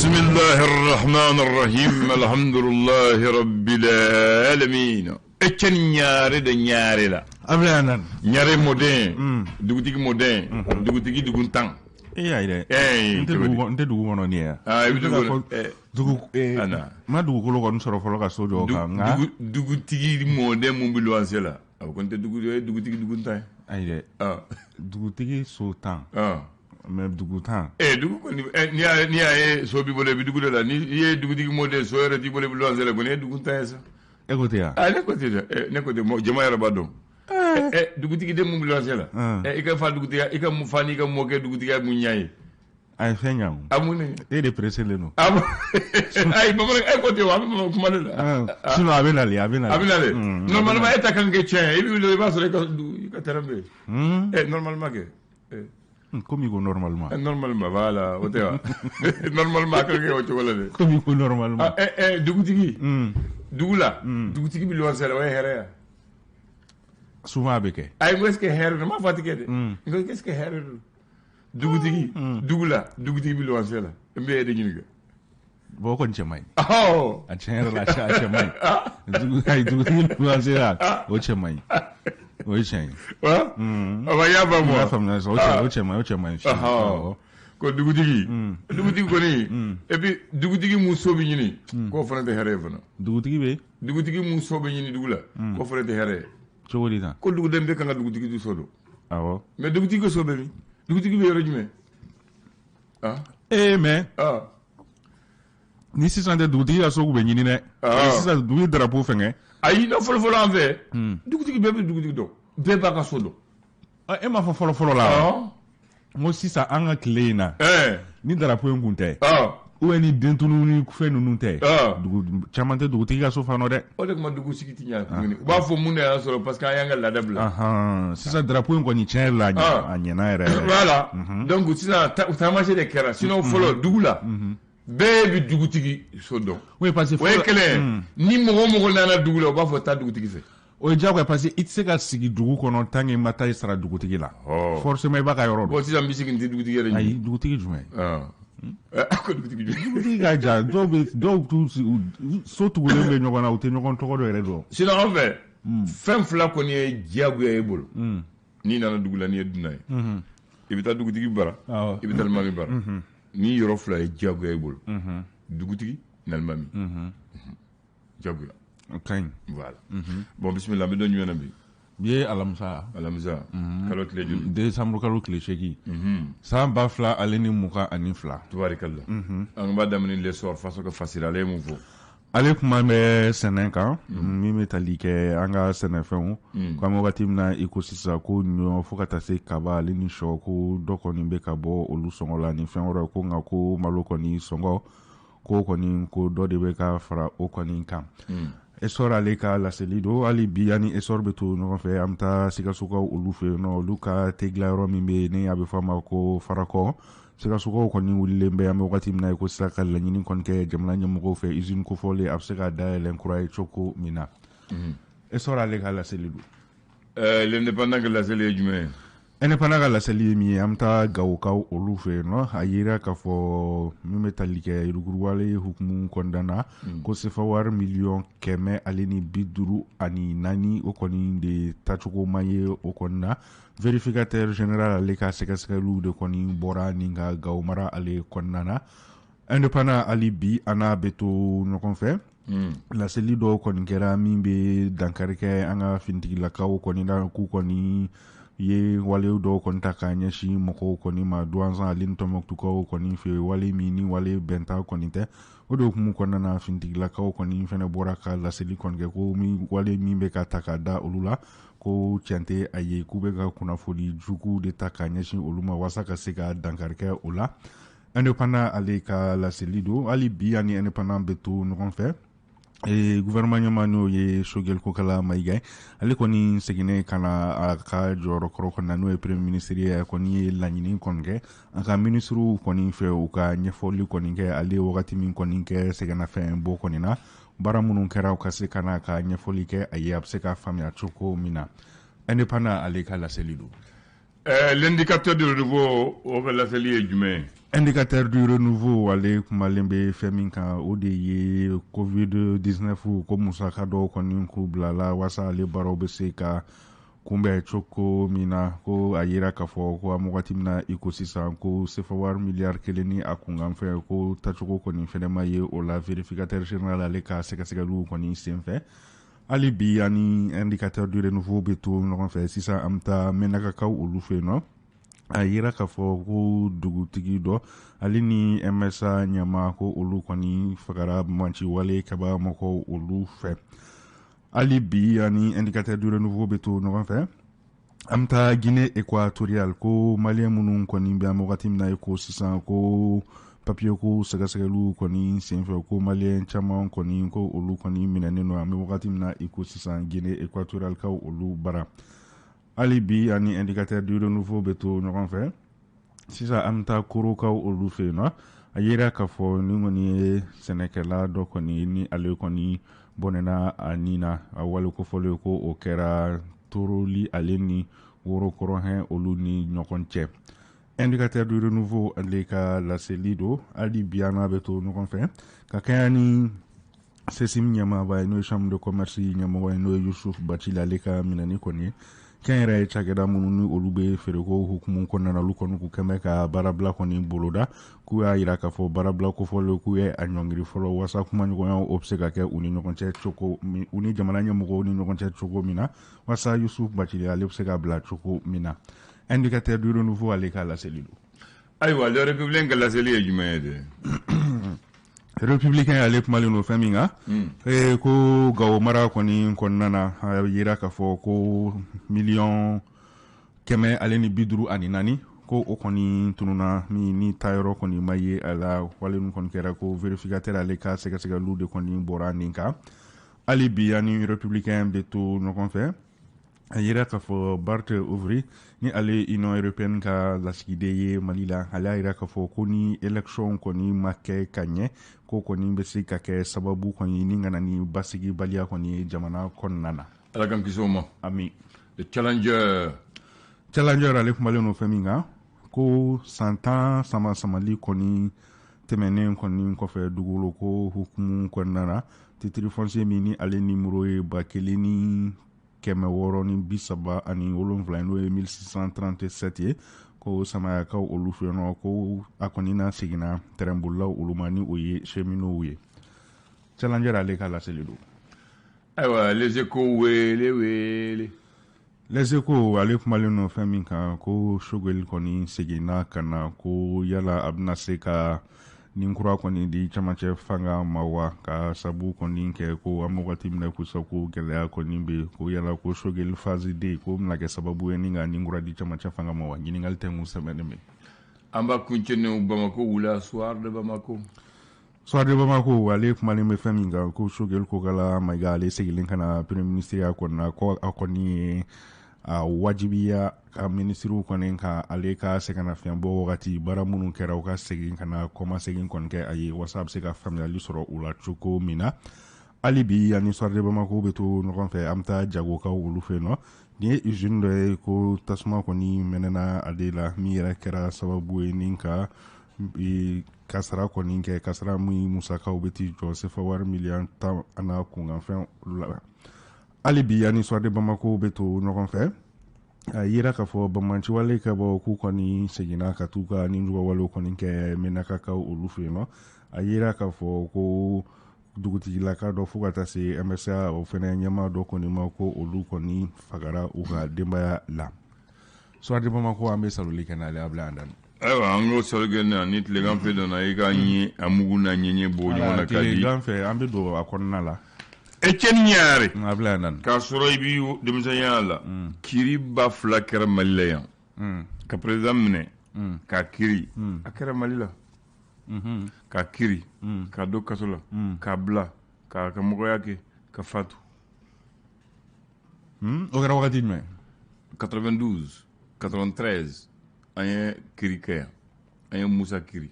بسم الله الرحمن الرحيم الحمد لله رب العالمين اتشن نياري دا نياري لا أبلانا نياري مودين دوغتيك مودين دوغتيك دوغن تان nte dugu kɔnɔ ni ya ma dugukolo kɔni sɔrɔ fɔlɔ ka so jɔ kan nka dugutigi mɔden mun bi luwanse la a ko n tɛ dugutigi dugu tan ayi dɛ dugutigi so tan mɛ dugu tan dugu kɔni n'i y'a ye so b'i bolo i bɛ dugu de la n'i ye dugutigi mɔden so yɛrɛ t'i bolo i bɛ luwanse la kɔni e ye dugu tan ye sa e ko ten wa ne ko ten dɛ ne ko ten jama yɛrɛ b'a dɔn dugutigi den mun bi luwanse la i ka fa dugutigiya i ka fa n'i ka mɔkɛ dugutigiya mun ɲa ye a ye fɛn ɲa o a mun ne e de presselen don ayi bamanan e ko ten wa a bɛ bamanan kuma de la sinon a bɛ nalen a bɛ nalen normalement e ta kan kɛ tiɲɛ i bɛ wuli i b'a sɔrɔ i ka terrain bɛ yen normalement kɛ komi ko normalement normalement voilà o tɛ wa normalement a kan kɛ o cogo la dɛ komi ko normalement dugutigi dugu la dugutigi bi luwanse la o ye hɛrɛ ya souvent a bɛ kɛ ayi n ko est ce que hɛrɛ don n m'a fɔ a tɛ kɛ dɛ n ko est ce que hɛrɛ don dugutigi dugu la dugutigi bi luwanse la n bɛ e de ɲininka bon o kɔni cɛ man ɲi a tiɲɛ yɛrɛ la a cɛ man ɲi dugutigi luwanse la o cɛ man ɲi o ye tiɲɛ ye wa y'a faamu wa faamuya o cɛ man ɲi ko dugutigi kɔni et puis dugutigi mun so bɛ ɲini k'o fana tɛ hɛrɛ ye fana dugutigi mun so bɛ ɲini dugu la k'o fana tɛ hɛrɛ ye cogo di tan ko duguden bɛɛ kan ka dugutigi du so dɔn awɔ mais dugutigi ka so bɛ min dugutigi bɛ yɔrɔ jumɛn mais ni sisan tɛ dugutigi ka so bɛ ɲini dɛ sisan dugu drapeau fɛngɛ ayi na fɔlɔ-fɔlɔ an fɛ dugutigi bɛɛ bɛ dugutigi dɔn bɛɛ b'a ka so dɔn e m'a fɔ fɔlɔ-fɔlɔ la n ko sisan an ka tile in na ni drapeau in kun tɛ ou bien ni dentulu ni fɛn ninnu tɛ caman tɛ dugutigi ka so fana dɛ o de tuma dugu sigi tɛ ɲɛ tuguni u b'a fɔ mun de y'a sɔrɔ parce que an y'an ka laada bila sisan drapeau in kɔni tiɲɛ yɛrɛ la a ɲɛna yɛrɛ voilà donc sisan taamase de kɛra sinon fɔlɔ dugu la bɛɛ bɛ dugutigi so dɔn oui parce que o ye kɛlɛ ni mɔgɔ o mɔgɔ nana dugu la u b'a fɔ taa dugutigi fɛ o ye diyagoya parce que i tɛ se ka sigi dugu kɔnɔ tant que i ma taa i sara dugutigi la forcément i b'a ka yɔrɔ dɔn bon sisan n bɛ sigi n tɛ dugutigi yɛrɛ ɲini ayi dugutigi jumɛn a ko dugutigi ka jan dɔw t'u so tugulen bɛ ɲɔgɔn na u tɛ ɲɔgɔn tɔgɔ dɔ yɛrɛ dɔn sinon an fɛ fɛn fila kɔni ye diyagoya e bolo n'i nana dugu la n'i ye dunan ye i bɛ taa dugutigi bara i bɛ taa alimami bara ni yɔrɔ fila ye diyagoya e bolo dugutigi ni alimami diyagoya ka ɲi voilà bon bisimila an bɛ dɔn jumɛn na bi bi ye alamisa kalo tile joli décembre kalo tile 8 san 2022 tubaarikala an b'a daminɛ l'essor façon que facile ale ye mun fɔ ale kuma bɛ sɛnɛ kan min bɛ tali kɛ an ka sɛnɛfɛnw ko an bɛ wagati min na i ko sisan ko ɲɔ fo ka taa se kaba ale ni sɔ ko dɔ kɔni bɛ ka bɔ olu sɔngɔ la ni fɛn wɛrɛ ko nka ko malo kɔni sɔngɔ ko kɔni ko dɔ de bɛ ka fara o kɔni kan Esor ale ka laseli do hali bi ani Esor bɛ to ɲɔgɔn fɛ an bɛ taa Sikasokaw olu fɛ yen nɔ olu ka te dilayɔrɔ min bɛ yen ni a bɛ fɔ a ma ko Farakɔ Sikasokaw kɔni wulilen bɛ an bɛ wagati min na ko sisan ka laɲini kɔni kɛ jamana ɲɛmɔgɔw fɛ usine kofɔlen a bɛ se ka dayɛlɛ kura ye cogo min na Esor ale ka laseli do l'indépendant ka laseli ye jumɛn ye indépendant ka laseli ye min ye an bɛ taa Gawokaw olu fɛ yen nɔ a yira k'a fɔ min bɛ tali kɛ yuruguyuwale hukumu kɔnɔna na ko sefawari miliyɔn 154 o kɔni de tacogo man ye o kɔni na vérificateur général ale ka sɛgɛsɛgɛliw de kɔni bɔra nin ka Gawo mara ale kɔnɔna na indépendant hali bi an n'a bɛ to ɲɔgɔn fɛ laseli dɔw kɔni kɛra min bɛ dankari kɛ an ka finitigilakaw kɔni na k'u kɔni ye walew dɔw kɔni ta k'a ɲɛsin mɔgɔw kɔni ma douanzan ale ni tɔnbɔkutukaw kɔni fɛ wale min ni wale bɛnta kɔni tɛ o de hukumu kɔnɔna na finitigilakaw kɔni fɛnɛ bɔra ka laseli kɔni kɛ ko wale min bɛ ka ta k'a da olu la ko tiɲɛ tɛ a ye k'u bɛ ka kunnafoni jugu de ta k'a ɲɛsin olu ma walasa ka se ka dankari kɛ o la indépendant ale ka laseli do hali bi ani indépendant bɛ to ɲɔgɔn fɛ gouvernement ɲɛmaa n'o ye Sogɛl Kokala Mayiga ale kɔni seginnen ka na a ka jɔyɔrɔ kɔrɔ kɔni na n'o ye premier ministre ye kɔni ye laɲini kɔni kɛ a ka ministrew kɔni fɛ u ka ɲɛfɔli kɔni kɛ ale ye wagati min kɔni kɛ sɛgɛnnafiɲɛn bɔ kɔni na baara minnu kɛra u ka se ka na ka ɲɛfɔli kɛ a ye a bɛ se ka faamuya cogo min na indépendant ale ka laseli do L'indicateur du renouveau au laseli est jumɛn? Indicateur du renouveau ale kumalen bɛ fɛn min kan o de ye covid-19 ko musaka dɔw kɔni k'u bilala wasa ale baaraw bɛ se ka kunbɛn cogo min na ko a yira k'a fɔ ko an wagati min na i ko sisan ko CFA miliyari 1 ni a kunkan fɛ ko tacogo kɔni fɛnɛ ma ye o la vérificateur général ale ka sɛgɛsɛgɛliw kɔni senfɛ hali bi ani indicateur du renouveau bɛ to ɲɔgɔn fɛ sisan an bɛ taa mɛnakakaw olu fɛ yen nɔ a yira k'a fɔ ko dugutigi dɔ ale ni MSA ɲɛma ko olu kɔni fagara manciwale kaba mɔgɔw olu fɛ hali bi ani indicateur du renouveau bɛ to ɲɔgɔn fɛ an bɛ taa Guinée équatoriale ko maliyɛn minnu kɔni bɛ an wagati min na ko sisan ko papier ko sɛgɛsɛgɛliw kɔni senfɛ ko maliyɛn caman kɔni ko olu kɔni minɛnen don an bɛ wagati min na ko sisan Guinée équatoriale kaw olu bara hali bi ani indicateur du renouveau bɛ to ɲɔgɔn fɛ sisan an bɛ taa korokaw olu fɛ yen nɔ a yera k'a fɔ ni kɔni ye sɛnɛkɛla dɔ kɔni ni ale kɔni bɔnɛna a nin na a wale kofɔlen ye ko o kɛra toroli ale ni worokɔrɔhɛn olu ni ɲɔgɔn cɛ indicateur du renouveau ale ka laseli don hali bi an n'a bɛ to ɲɔgɔn fɛ ka kɛɲɛ ni CESIM ɲɛmaaba ye n'o ye chambre de commerce ɲɛmɔgɔ ye n'o ye Yusuf Bacili ale ka minɛni kɔni ye kɛn yɛrɛ ye cakɛda minnu ni olu bɛ feereko hukumu kɔnɔna na olu kɔni k'u kɛmɛ ka baarabila kɔni boloda k'u y'a yira k'a fɔ baarabila kofɔlen k'u ye a ɲɔngiri fɔlɔ wasa kumaɲɔgɔnya o bɛ se ka kɛ u ni ɲɔgɔn cɛ cogo min u ni jamana ɲɛmɔgɔw ni ɲɔgɔn cɛ cogo min na wasa Yusuf Bacili ale bɛ se ka bila cogo min na indicateur du renouveau ale ka laseli don. Ayiwa le républicain ka laseli ye jumɛn ye de? Républicain ale kumalen don fɛn min kan ko Gawo mara kɔni kɔnɔna na a yira k'a fɔ ko 150 ale ni 54 ko o kɔni tununa min ni tayɔrɔ kɔni ma ye a la wale nun kɔni kɛra ko vérificateur ale ka sɛgɛsɛgɛliw de kɔni bɔra nin kan hali bi ani républicain bɛ to ɲɔgɔn fɛ a yira k'a fɔ Bart Ouvry ni ale Union européenne ka lasigiden ye Mali la ale y'a yira k'a fɔ ko ni élection kɔni ma kɛ ka ɲɛ ko kɔni bɛ se ka kɛ sababu kɔni ni ka na ni basigibaliya kɔni ye jamana kɔnɔna na. Ala k'an kisi o ma. Ami. Le challenger ale kumalen don fɛn min kan ko san 10 sama-samali kɔni tɛmɛnen kɔni kɔfɛ dugukolo ko hukumu kɔnɔna na titre foncier min ni ale nimero ye 1637 n'o ye 1637 ye ko samayakaw olu fɛ yen nɔ ko a kɔni na seginna terɛnbolilaw olu ma ni o ye cheminot ye challenger ale ka laseli don. Ayiwa les échos wele les échos ale kumalen don fɛn min kan ko Choguel kɔni seginna ka na ko yala a bɛna se ka nin kura kɔni di camancɛ fanga ma wa ka sabu kɔni kɛ ko an bɛ wagati min na ko gɛlɛya kɔni bɛ ko yala ko Choguel phase D ko bɛna kɛ sababu ye ni ka nin kura di camancɛ fanga ma wa ɲininkali tɛ mun sɛbɛnnen bɛ. An b'a kuncɛni Bamako wula soir de Bamako ale kumalen bɛ fɛn min kan ko Choguel ko kala Mayiga ale segilen ka na premier ministre ya kɔni na ko a kɔni ye a wajibiya ka ministriw kɔni ka ale ka sɛgɛnnafiɲɛ bɔ wagati baara minnu kɛra u ka segin ka na kɔma segin kɔni kɛ a ye wasa a bɛ se ka faamuyali sɔrɔ u la cogo min na hali bi ani soir de Bamako bɛ to ɲɔgɔn fɛ an bɛ taa jagokaw olu fɛ yen nɔ nin ye usine dɔ ye ko tasuma kɔni mɛnɛna ale la min yɛrɛ kɛra sababu ye ni ka kasara kɔni kɛ kasara min musakaw bɛ ti jɔ CFA miliyɔn 10 ana kunkanfɛn la hali bi ani soir de Bamako bɛ to ɲɔgɔn fɛ a yira k'a fɔ bamanciwale ka bɔ k'u kɔni seginna ka t'u ka ninjugawalew kɔni kɛ mɛnakakaw olu fɛ yen nɔ a yira k'a fɔ ko dugutigilaka dɔ fo ka taa se MSA o fɛnɛ ɲɛmaa dɔ kɔni ma ko olu kɔni fagara u ka denbaya la soir de Bamako an bɛ saloli kɛ n'ale a bila an dan. Ayiwa an k'o sɔrɔ kɛ na ni tilegan fɛ dɔ na i ka ɲɛ a mugu na ɲɛɲɛ bɔ ɲɔgɔn na ka di. Tilegan fɛ an bɛ don a kɔnɔna la. Etienne Ɲare a bila an dan. K'a sɔrɔ i bi denmisɛnya la kiri ba 2 kɛra Mali la yan ka président minɛ ka kiri a kɛra Mali la ka kiri ka don kaso la ka bila ka mɔgɔya kɛ ka fatu. O kɛra wagati jumɛn? 92 93 an ye kiri kɛ yan an ye Musa kiri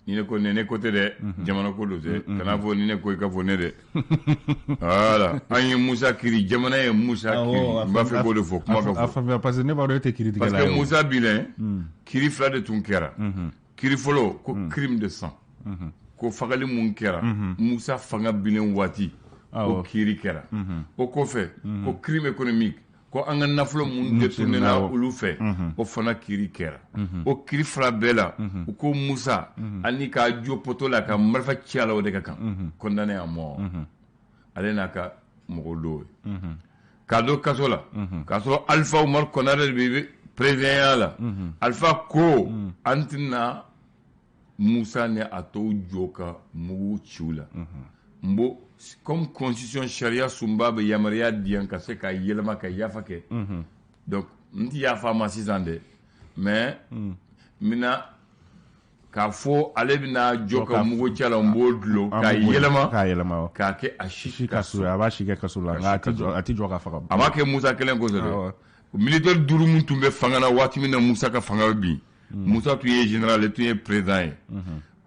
ni ne ko ne côté de jamana ko do te kana fo ni ne ko ka fo ne de voilà an ye Musa kiri jamana ye Musa kiri ba fe ko de fo kuma ka fo parce que ne ba do te kiri parce que Musa bilen kiri fila de tun kɛra kiri fɔlɔ ko crime de sang ko fagali mun kɛra Musa fanga bilen waati ko kiri kɛra o kɔfɛ ko crime économique ko an ka nafolo mun détournera olu fɛ o fana kiri kɛra o kiri fila bɛɛ la u ko Musa ani k'a jo poto la ka marifa ci a la o de ka kan condamné à mort ale n'a ka mɔgɔ dɔw ye k'a don kaso la k'a sɔrɔ Alpha Umaru Konare de bɛ président la Alpha ko an tɛna Musa ni a tɔw jɔ ka mugu ci u la nbo comme constitution charia sunba bɛ yamaruya di yan ka se ka yɛlɛma ka yafa kɛ donc n tɛ yafa ma sisan dɛ mais n bɛna k'a fɔ ale bɛna jɔ ka mugu ci a la n b'o dulon k'a yɛlɛma k'a kɛ a si kaso a b'a si kɛ kaso la nka a tɛ jɔ ka faga a ma kɛ Musa kelen kosɔn dɛ militaire 5 min tun bɛ fanga na waati min na Musa ka fanga bin Musa tun ye général ale tun ye président ye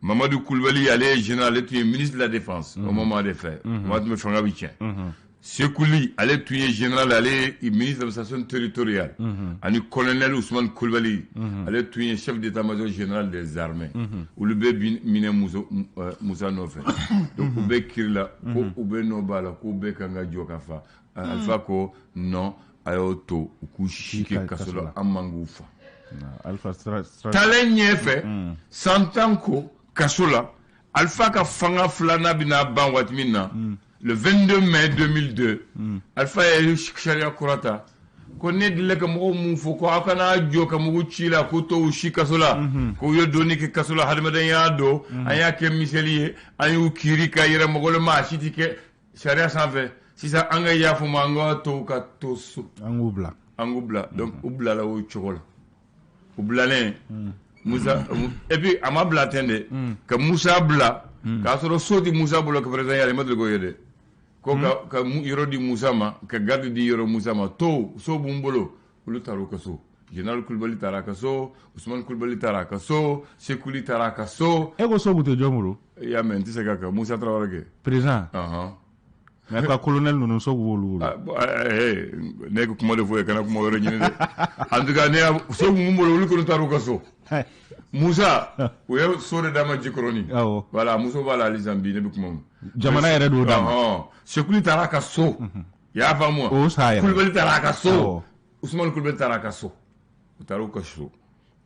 Mamadou Koulibaly ale ye général ale tun ye ministre de la défense au moment des faits waati min fanga bi tiɲɛ Sekuli ale tun ye général ale ye ministre de l'administration territoriale ani colonel Ousmane Koulibaly ale tun ye chef d'état-major général des armées olu bɛ minɛ Musa nɔfɛ donc u bɛ kiri la ko u bɛ nɔ b'a la k'u bɛ kan ka jɔ ka fa Alpha ko non a y'o to u k'u si kɛ kaso la an man k'u fa talen ɲɛfɛ santan ko kaso la Alpha ka fanga filanan bɛna ban waati min na le 22 mai 2002 Alpha ye sariya kura ta ko ne delila ka mɔgɔw mun fɔ ko aw kana jɔ ka mugu ci la k'u to u si kaso la k'u ye donni kɛ kaso la hadamadenya don an y'a kɛ miseli ye an y'u kiiri ka yɛrɛ mɔgɔ ma a si tɛ kɛ sariya sanfɛ sisan an ka yafa ma an ka to ka to so an k'u bila donc u bilala o cogo la u bilalen Musa et puis a ma bila ten de ka Musa bila k'a sɔrɔ so di Musa bolo ka président yɛrɛ ma deli k'o ye dɛ ko ka yɔrɔ di Musa ma ka garde di yɔrɔ Musa ma to so b'u bolo olu taara u ka so général Koulibaly taara a ka so Ousmane Koulibaly taara a ka so Sekuli taara a ka so e ko so b'u tɛ jɔn bolo i y'a mɛn n tɛ se ka Musa Traoré kɛ président mais ka colonel ninnu so b'olu bolo ne ko kuma de fɔ ye kana kuma wɛrɛ ɲini dɛ en tout cas ne so b'u bolo olu kɔni taara u ka so Musa u ye so de d'a ma Jikɔrɔni voilà muso b'a la hali sisan bi ne bɛ kuma jamana yɛrɛ d'o d'a ma Sekuli taara a ka so i y'a faamu wa Koulibaly taara a ka so Ousmane Koulibaly taara a ka so u taara u ka so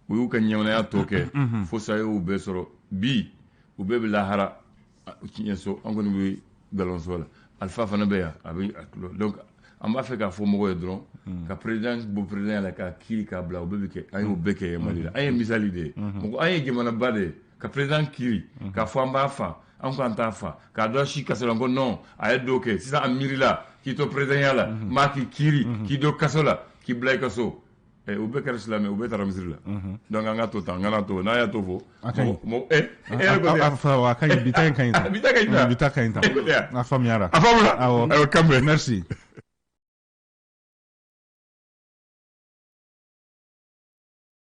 u y'u ka ɲɛnamaya tɔ kɛ fo sa ye u bɛɛ sɔrɔ bi u bɛɛ bɛ lahara tiɲɛ so an kɔni bɛ galonso la Alpha fana bɛ yan a bɛ donc an b'a fɛ k'a fɔ mɔgɔw ye dɔrɔn ka président bɔ président la ka kiiri k'a bila o bɛɛ bɛ kɛ an y'o bɛɛ kɛ Mali la an ye misali de ye mɔgɔ an ye jamanaba de ye ka président kiiri k'a fɔ an b'a fa an ko an t'a fa k'a dɔn si kaso la ko non a ye dɔ kɛ sisan a miirila k'i to président la maa k'i kiiri k'i don kaso la k'i bila i ka so u bɛɛ kɛra silamɛ u bɛɛ taara misiri la donc an ka to tan an kana to n'a y'a to fɔ a ka ɲi bi ta in ka ɲi tan bi ta ka ɲi tan a faamuyara a faamuyara awɔ kanbɛn merci